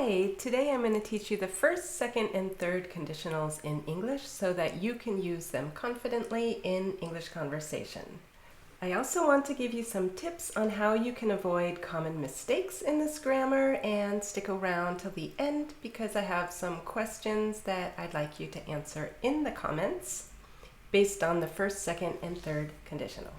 Hi, today I'm going to teach you the first, second, and third conditionals in English so that you can use them confidently in English conversation. I also want to give you some tips on how you can avoid common mistakes in this grammar, and stick around till the end because I have some questions that I'd like you to answer in the comments based on the first, second, and third conditional.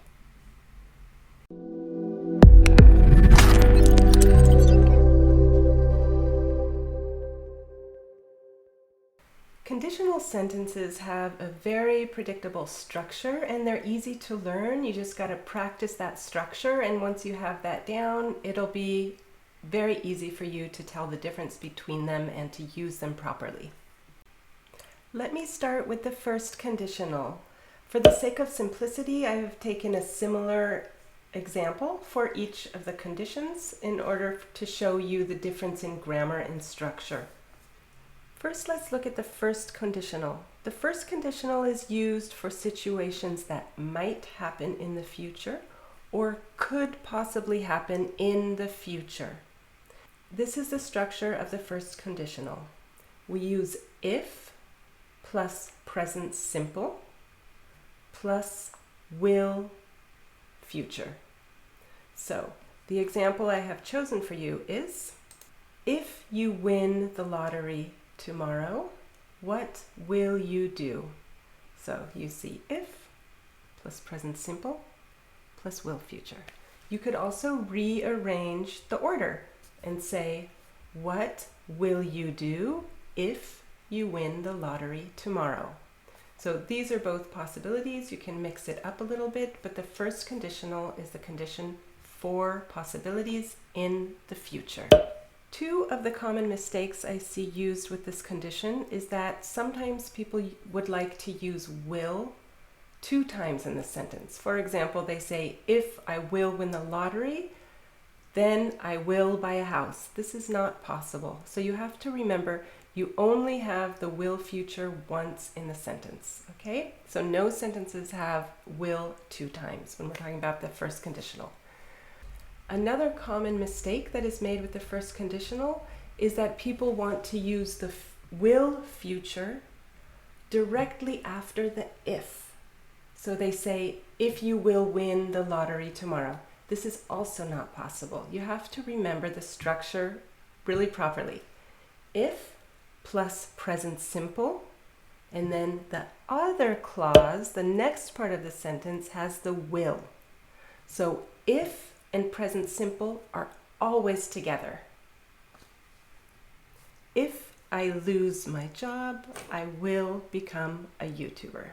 Conditional sentences have a very predictable structure and they're easy to learn. You just got to practice that structure, and once you have that down, it'll be very easy for you to tell the difference between them and to use them properly. Let me start with the first conditional. For the sake of simplicity, I have taken a similar example for each of the conditions in order to show you the difference in grammar and structure. First, let's look at the first conditional. The first conditional is used for situations that might happen in the future or could possibly happen in the future. This is the structure of the first conditional. We use if plus present simple plus will future. So, the example I have chosen for you is, if you win the lottery tomorrow, what will you do? So you see if plus present simple plus will future. You could also rearrange the order and say, what will you do if you win the lottery tomorrow? So these are both possibilities. You can mix it up a little bit, but the first conditional is the condition for possibilities in the future. Two of the common mistakes I see used with this condition is that sometimes people would like to use will 2 times in the sentence. For example, they say, if I will win the lottery, then I will buy a house. This is not possible. So you have to remember, you only have the will future once in the sentence, okay? So no sentences have will 2 times when we're talking about the first conditional. Another common mistake that is made with the first conditional is that people want to use the will future directly after the if. So they say, if you will win the lottery tomorrow. This is also not possible. You have to remember the structure really properly. If plus present simple, and then the other clause, the next part of the sentence, has the will. So if and present simple are always together. If I lose my job, I will become a YouTuber.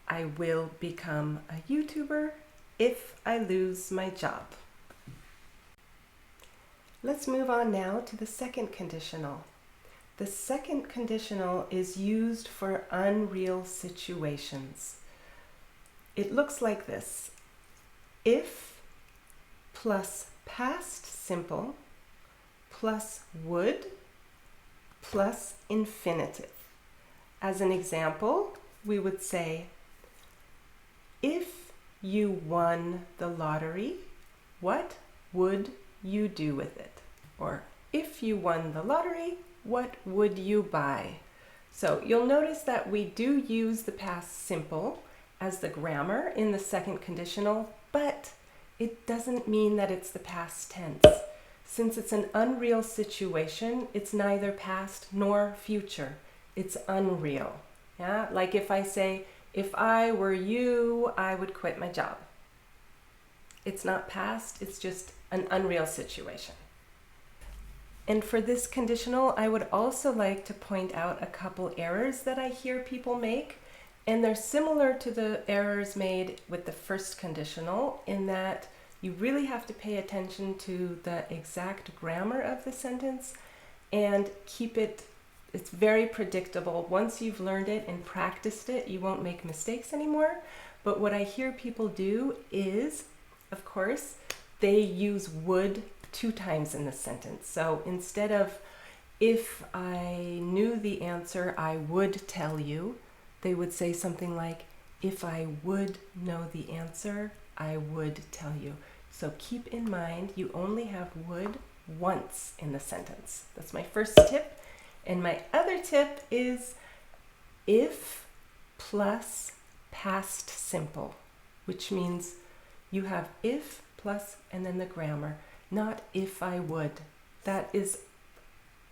I will become a YouTuber if I lose my job. Let's move on now to the second conditional. The second conditional is used for unreal situations. It looks like this. If plus past simple plus would plus infinitive. As an example, we would say, if you won the lottery, what would you do with it? Or if you won the lottery, what would you buy? So you'll notice that we do use the past simple as the grammar in the second conditional, but it doesn't mean that it's the past tense. Since it's an unreal situation, it's neither past nor future. It's unreal. Yeah? Like if I say, if I were you, I would quit my job. It's not past, it's just an unreal situation. And for this conditional, I would also like to point out a couple errors that I hear people make. And they're similar to the errors made with the first conditional in that you really have to pay attention to the exact grammar of the sentence and keep it, it's very predictable. Once you've learned it and practiced it, you won't make mistakes anymore. But what I hear people do is, of course, they use would 2 times in the sentence. So instead of, if I knew the answer, I would tell you, they would say something like, if I would know the answer, I would tell you. So keep in mind, you only have would once in the sentence. That's my first tip. And my other tip is if plus past simple, which means you have if plus and then the grammar, not if I would. That is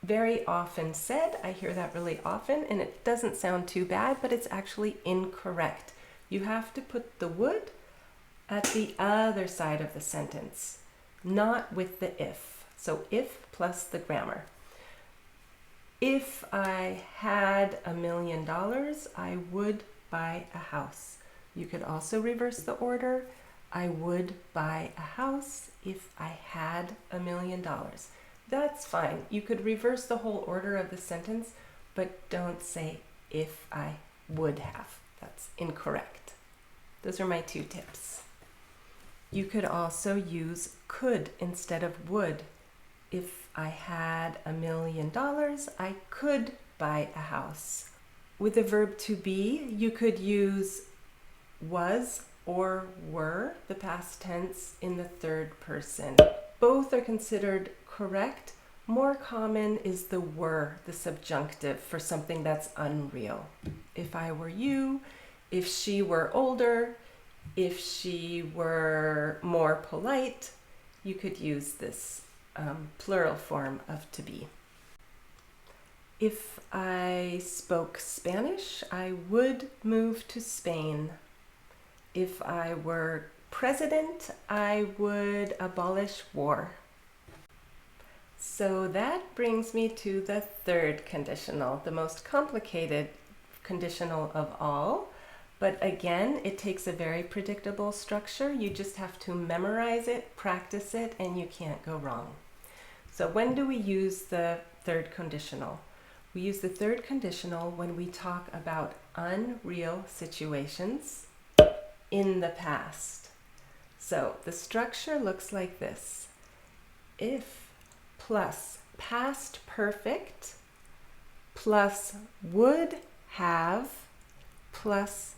very often said. I hear that really often, and it doesn't sound too bad, but it's actually incorrect. You have to put the would at the other side of the sentence, not with the if. So if plus the grammar. If I had $1 million, I would buy a house. You could also reverse the order. I would buy a house if I had $1 million. That's fine. You could reverse the whole order of the sentence, but don't say if I would have. That's incorrect. Those are my 2 tips. You could also use could instead of would. If I had $1 million, I could buy a house. With the verb to be, you could use was or were, the past tense, in the third person. Both are considered correct. More common is the were, the subjunctive, for something that's unreal. If I were you, if she were older, if she were more polite, you could use this plural form of to be. If I spoke Spanish, I would move to Spain. If I were president, I would abolish war. So that brings me to the third conditional, the most complicated conditional of all. But again, it takes a very predictable structure. You just have to memorize it, practice it, and you can't go wrong. So when do we use the third conditional? We use the third conditional when we talk about unreal situations in the past. So the structure looks like this. If plus past perfect plus would have plus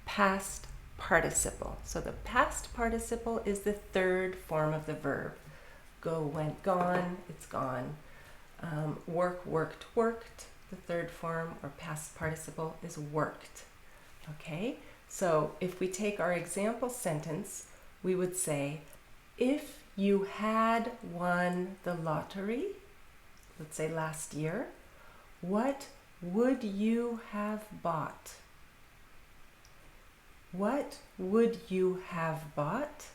past participle. So the past participle is the third form of the verb. Go, went, gone, it's gone. Work, worked, worked. The third form or past participle is worked. Okay, so if we take our example sentence, we would say, if you had won the lottery, let's say last year, what would you have bought? What would you have bought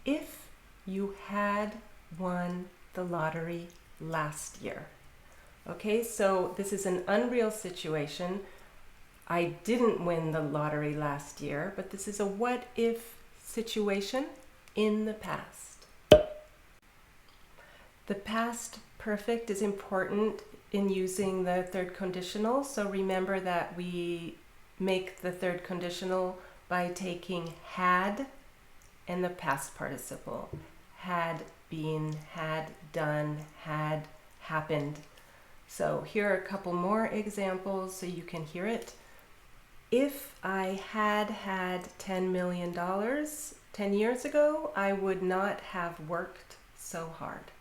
if you had won the lottery last year? Okay, so this is an unreal situation. I didn't win the lottery last year, but this is a what if situation in the past. The past perfect is important in using the third conditional, so remember that we make the third conditional by taking had and the past participle. Had been, had done, had happened. So here are a couple more examples so you can hear it. If I had had $10 million 10 years ago, I would not have worked so hard.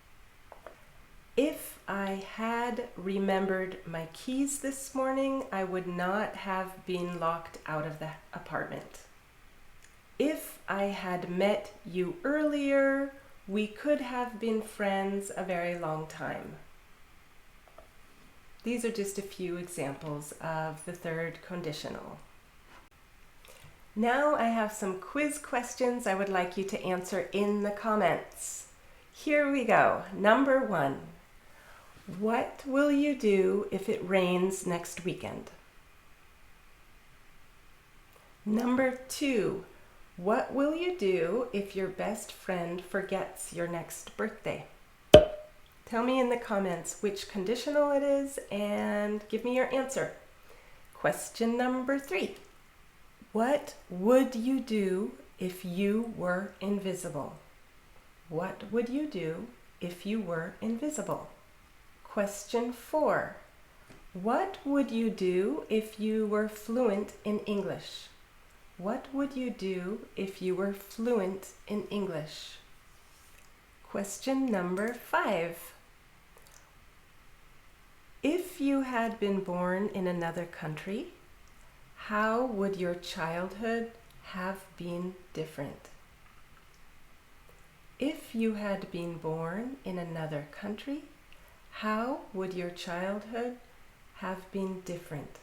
If I had remembered my keys this morning, I would not have been locked out of the apartment. If I had met you earlier, we could have been friends a very long time. These are just a few examples of the third conditional. Now I have some quiz questions I would like you to answer in the comments. Here we go. Number 1. What will you do if it rains next weekend? Number 2. What will you do if your best friend forgets your next birthday? Tell me in the comments which conditional it is and give me your answer. Question number 3. What would you do if you were invisible? What would you do if you were invisible? Question 4. What would you do if you were fluent in English? What would you do if you were fluent in English? Question number 5. If you had been born in another country, how would your childhood have been different? If you had been born in another country, how would your childhood have been different?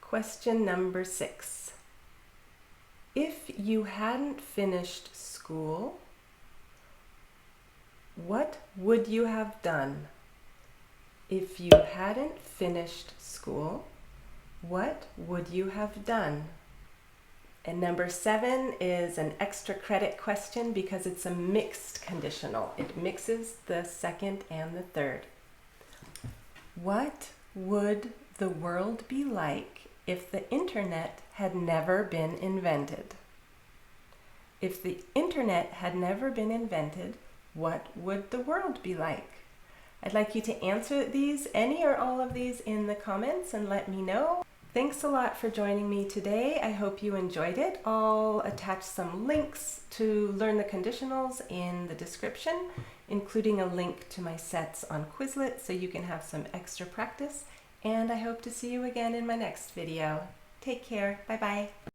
Question number 6. If you hadn't finished school, what would you have done? If you hadn't finished school, what would you have done? And number 7 is an extra credit question because it's a mixed conditional. It mixes the second and the third. What would the world be like if the internet had never been invented? If the internet had never been invented, what would the world be like? I'd like you to answer these, any or all of these, in the comments and let me know. Thanks a lot for joining me today. I hope you enjoyed it. I'll attach some links to learn the conditionals in the description, including a link to my sets on Quizlet so you can have some extra practice. And I hope to see you again in my next video. Take care. Bye-bye.